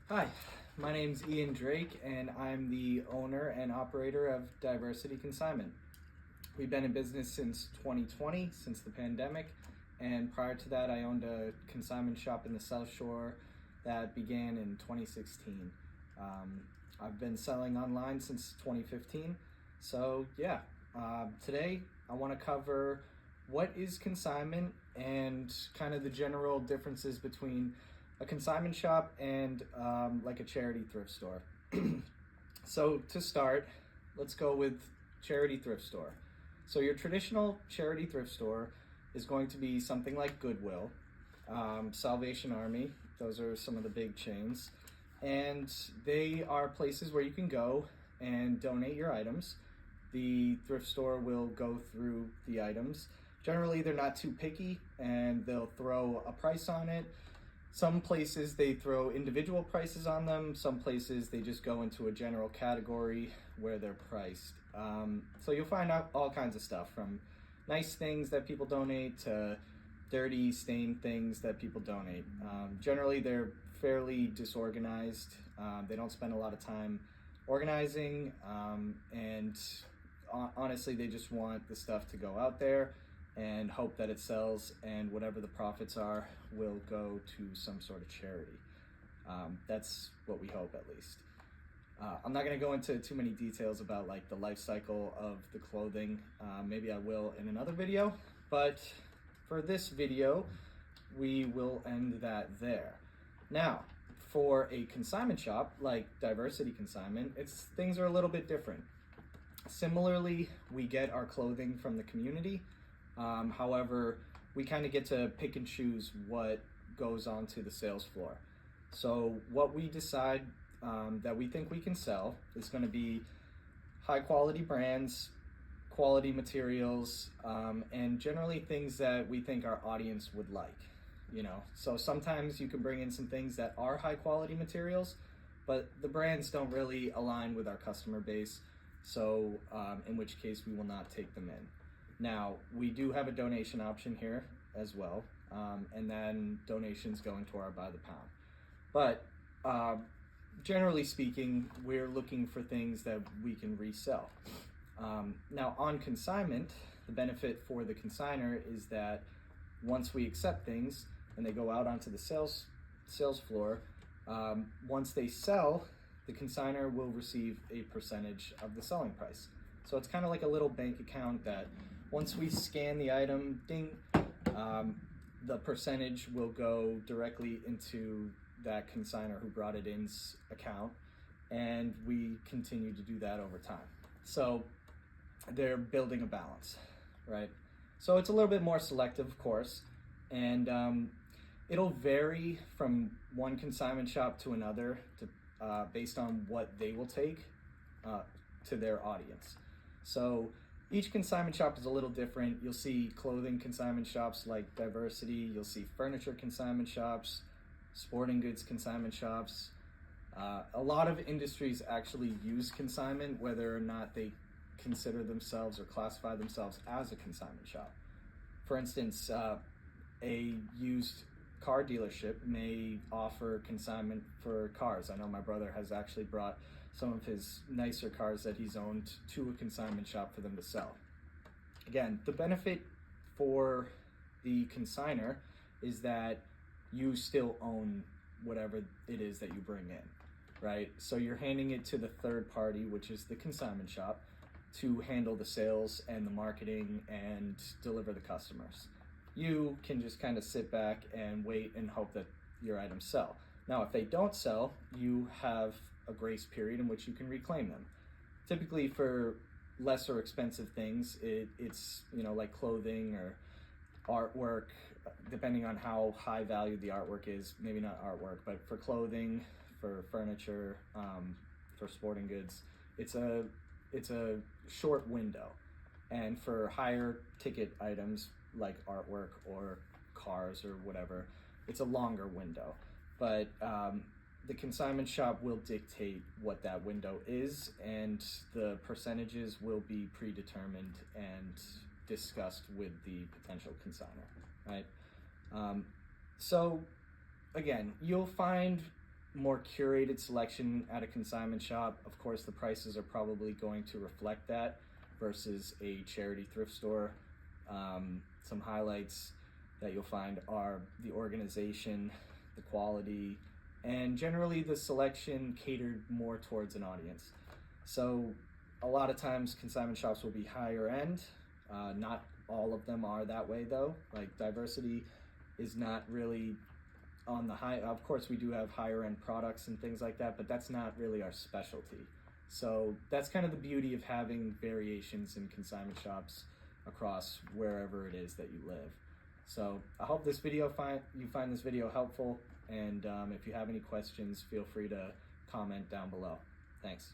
Hi, my name's Ian Drake, and I'm the owner and operator of Diversity Consignment. We've been in business since 2020, since the pandemic, and prior to that, I owned a consignment shop in the South Shore that began in 2016. I've been selling online since 2015, so yeah. Today, I want to cover what is consignment and kind of the general differences between a consignment shop and like a charity thrift store. So to start, let's go with charity thrift store. So your traditional charity thrift store is going to be something like Goodwill, Salvation Army. Those are some of the big chains, and they are places where you can go and donate your items. The thrift store will go through the items. Generally, they're not too picky, and they'll throw a price on it. Some places they throw individual prices on them. Some places they just go into a general category where they're priced. So you'll find out all kinds of stuff, from nice things that people donate to dirty, stained things that people donate. Generally, they're fairly disorganized. They don't spend a lot of time organizing, and honestly, they just want the stuff to go out there and hope that it sells, and whatever the profits are will go to some sort of charity. That's what we hope, at least. I'm not going to go into too many details about like the life cycle of the clothing. Maybe I will in another video, but for this video, we will end that there. Now, for a consignment shop like Diversity Consignment, things are a little bit different. Similarly, we get our clothing from the community. However, we kind of get to pick and choose what goes onto the sales floor. So what we decide that we think we can sell is going to be high quality brands, quality materials, and generally things that we think our audience would like. So sometimes you can bring in some things that are high quality materials, but the brands don't really align with our customer base. So in which case we will not take them in. Now, we do have a donation option here as well, and then donations go into our by the pound. But generally speaking, we're looking for things that we can resell. Now, on consignment, the benefit for the consignor is that once we accept things and they go out onto the sales floor, once they sell, the consignor will receive a percentage of the selling price. So it's kind of like a little bank account that once we scan the item, ding, the percentage will go directly into that consignor who brought it in's account, and we continue to do that over time. So they're building a balance, right? So it's a little bit more selective, of course, and it'll vary from one consignment shop to another based on what they will take to their audience. So each consignment shop is a little different. You'll see clothing consignment shops like Diversity. You'll see furniture consignment shops, sporting goods consignment shops. A lot of industries actually use consignment, whether or not they consider themselves or classify themselves as a consignment shop. For instance, a used car dealership may offer consignment for cars. I know my brother has actually brought some of his nicer cars that he's owned to a consignment shop for them to sell. Again, the benefit for the consignor is that you still own whatever it is that you bring in, right? So you're handing it to the third party, which is the consignment shop, to handle the sales and the marketing and deliver the customers. You can just kind of sit back and wait and hope that your items sell. Now, if they don't sell, you have a grace period in which you can reclaim them. Typically for lesser expensive things, it's like clothing or artwork, depending on how high value the artwork is. Maybe not artwork, but for clothing, for furniture, for sporting goods, it's a short window. And for higher ticket items like artwork or cars or whatever, it's a longer window. But the consignment shop will dictate what that window is, and the percentages will be predetermined and discussed with the potential consignor, right? So again, you'll find more curated selection at a consignment shop. Of course, the prices are probably going to reflect that versus a charity thrift store. Some highlights that you'll find are the organization, the quality, and generally the selection catered more towards an audience. So a lot of times consignment shops will be higher end. Not all of them are that way though. Like diversity is not really on the high. Of course we do have higher end products and things like that, but that's not really our specialty. So that's kind of the beauty of having variations in consignment shops across wherever it is that you live. So I hope this video you find this video helpful, and if you have any questions, feel free to comment down below. Thanks.